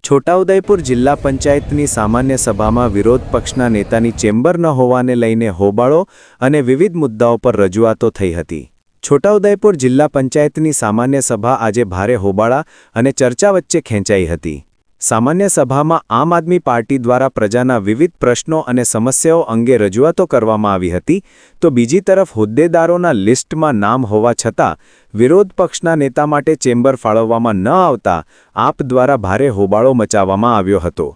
છોટાઉદેપુર જિલ્લા પંચાયતની સામાન્ય સભામાં વિરોધ પક્ષના નેતાની ચેમ્બર ન હોવાને લઈને હોબાળો અને વિવિધ મુદ્દાઓ પર રજૂઆતો થઈ હતી. છોટાઉદેપુર જિલ્લા પંચાયતની સામાન્ય સભા આજે ભારે હોબાળા અને ચર્ચા વચ્ચે ખેંચાઈ હતી. સામાન્ય સભામાં આમ આદમી પાર્ટી દ્વારા પ્રજાના વિવિધ પ્રશ્નો અને સમસ્યાઓ અંગે રજૂઆતો કરવામાં આવી હતી, તો બીજી તરફ હોદ્દેદારોના લિસ્ટમાં નામ હોવા છતાં વિરોધ પક્ષના નેતા માટે ચેમ્બર ફાળવવામાં ન આવતા આપ દ્વારા ભારે હોબાળો મચાવવામાં આવ્યો હતો.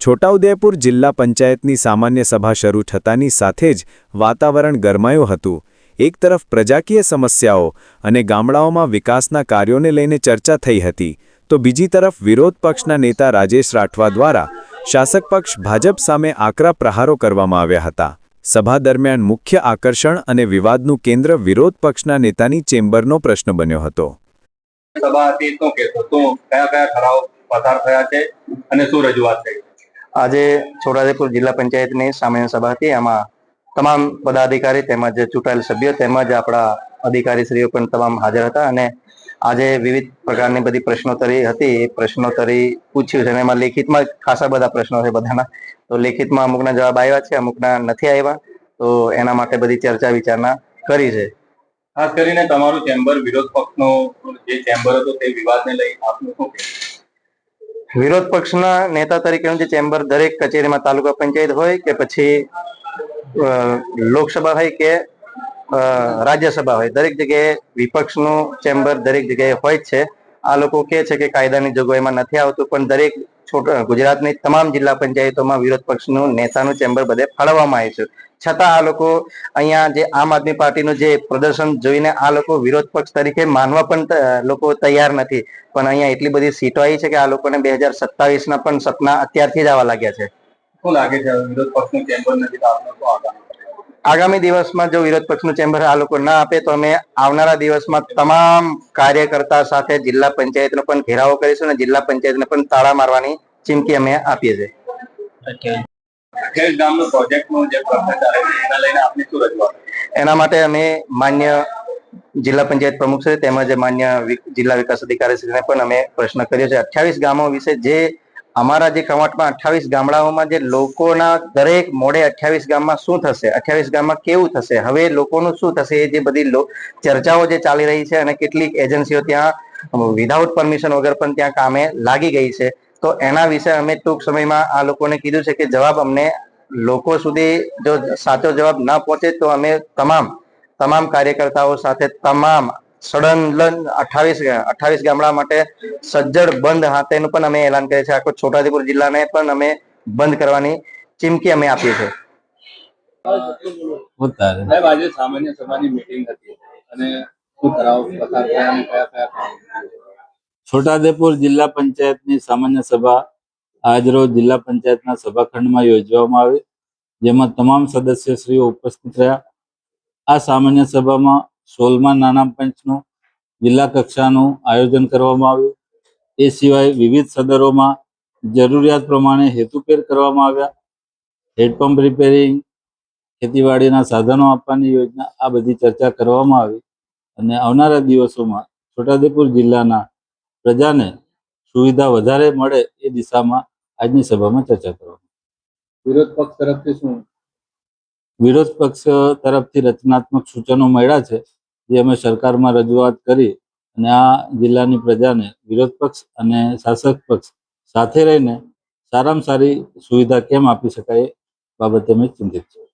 છોટાઉદેપુર જિલ્લા પંચાયતની સામાન્ય સભા શરૂ થતાની સાથે જ વાતાવરણ ગરમાયું હતું. એક તરફ પ્રજાકીય સમસ્યાઓ અને ગામડાઓમાં વિકાસના કાર્યોને લઈને ચર્ચા થઈ હતી, તો બીજી તરફ વિરોધ પક્ષના નેતા રાજેશ રાઠવા દ્વારા શાસક પક્ષ ભાજપ સામે આકરા પ્રહારો કરવામાં આવ્યા હતા. સભા દરમિયાન મુખ્ય આકર્ષણ અને વિવાદનું કેન્દ્ર વિરોધ પક્ષના નેતાની ચેમ્બરનો પ્રશ્ન બન્યો હતો. સભા હતી તો કહેતો તો કયા કયા ઠરાવ પસાર થયા છે અને શું રજૂઆત થઈ? આજે છોટાઉદેપુર જિલ્લા પંચાયતની સામાન્ય સભા હતી. આમાં તમામ પદાધિકારી તેમજ ચૂંટાયેલ સભ્યો તેમજ આપણા અધિકારીશ્રીઓ પણ તમામ હાજર હતા અને આજે વિવિધ પ્રકારની બધી પ્રશ્નોત્તરી હતી. એ પ્રશ્નોત્તરી પૂછ્યું છે અને એમાં લેખિતમાં ખાસા બધા પ્રશ્નો છે બધાના. તો લેખિતમાં અમુકના જવાબ આવ્યા છે, અમુકના નથી આવ્યા. તો એના માટે બધી ચર્ચા વિચારણા કરી છે. ખાસ કરીને તમારું ચેમ્બર વિરોધ પક્ષનો જે ચેમ્બર હતો તે વિવાદને લઈ આપનું શું કહેવું? વિરોધ પક્ષના નેતા તરીકેનું જે ચેમ્બર દરેક કચેરીમાં તાલુકા પંચાયત હોય કે પછી લોકસભા હોય કે રાજ્યસભા હોય, દરેક જગ્યાએ વિપક્ષનું ચેમ્બર દરેક જગ્યાએ હોય જ છે. આ લોકો કહે છે કે કાયદાની જોગવાઈમાં નથી આવતું, પણ દરેક ગુજરાતની તમામ જિલ્લા પંચાયતોમાં વિરોધ પક્ષનું નેતાનું ચેમ્બર બધે ફાળવવામાં આવ્યું છે. છતાં આ લોકો અહીંયા જે આમ આદમી પાર્ટીનું જે પ્રદર્શન જોઈને આ લોકો વિરોધ પક્ષ તરીકે માનવા પણ લોકો તૈયાર નથી. પણ અહીંયા એટલી બધી સીટો આવી છે કે આ લોકોને 2027ના પણ સપના અત્યારથી જ આવવા લાગ્યા છે. શું લાગે છે વિરોધ પક્ષનું ચેમ્બર નથી તો આપનો શું આગામી? આગામી દિવસમાં જો વિરોધ પક્ષનું ચેમ્બર આ લોકો ના આપે તો અમે આવનારા દિવસમાં તમામ કાર્યકર્તા સાથે જિલ્લા પંચાયતનો પણ ઘેરાવો કરીશું અને જિલ્લા પંચાયતને પણ તાળા મારવાની ચીમકી અમે આપીએ છીએ. ગામનો પ્રોજેક્ટનો જે પ્રશ્ન ચાલે છે એના લઈને આપની શું રજૂઆત? એના માટે અમે માન્ય જિલ્લા પંચાયત પ્રમુખ શ્રી તેમજ માન્ય જિલ્લા વિકાસ અધિકારી શ્રીને પણ અમે પ્રશ્ન કર્યો છે. 28 ગામો વિશે જે અમારા જે કવાંટમાં 28 ગામડાઓમાં જે લોકોના દરેક મોડે 28 ગામમાં શું થશે, 28 ગામમાં કેવું થશે, હવે લોકોનું શું થશે, એ જે બધી ચર્ચાઓ જે ચાલી રહી છે અને કેટલીક એજન્સીઓ ત્યાં વિધાઉટ પરમિશન વગર પણ ત્યાં કામે લાગી ગઈ છે. તો એના વિશે અમે ટૂંક સમયમાં આ લોકોને કીધું છે કે જવાબ અમને લોકો સુધી જો સાચો જવાબ ના પહોંચે તો અમે તમામ કાર્યકર્તાઓ સાથે તમામ સડન 28 ગામડા માટે સજ્જડ બંધ હાથેનું પણ અમે એલાન કરીએ છીએ. આખો છોટાઉદેપુર જિલ્લાને પણ અમે બંધ કરવાની ચીમકી અમે આપીએ છીએ. આજે સામાન્ય સભાની મીટિંગ હતી અને શું ઠરાવ પસાર થયા અને કયા છોટાઉદેપુર જિલ્લા પંચાયતની સામાન્ય સભા આજરોજ જિલ્લા પંચાયતના સભાખંડમાં યોજવામાં આવી, જેમાં તમામ સદસ્યશ્રીઓ ઉપસ્થિત રહ્યા. આ સામાન્ય સભામાં 16મા નાના પંચનું જિલ્લા કક્ષાનું આયોજન કરવામાં આવ્યું. એ સિવાય વિવિધ સદરોમાં જરૂરિયાત પ્રમાણે હેતુફેર કરવામાં આવ્યા. હેડપંપ રિપેરિંગ, ખેતીવાડીના સાધનો આપવાની યોજના, આ બધી ચર્ચા કરવામાં આવી અને આવનારા દિવસોમાં છોટાઉદેપુર જિલ્લાના પ્રજાને સુવિધા વધારે મળે એ દિશામાં આજની સભામાં ચર્ચા કરવામાં. વિરોધ પક્ષ તરફથી શું? વિરોધ પક્ષ તરફથી રચનાત્મક સૂચનો મળ્યા છે, જે અમે સરકારમાં રજૂઆત કરી અને આ જિલ્લાની પ્રજાને વિરોધ પક્ષ અને શાસક પક્ષ સાથે રહીને સારામાં સારી સુવિધા કેમ આપી શકાય એ બાબતે અમે ચિંતિત છીએ.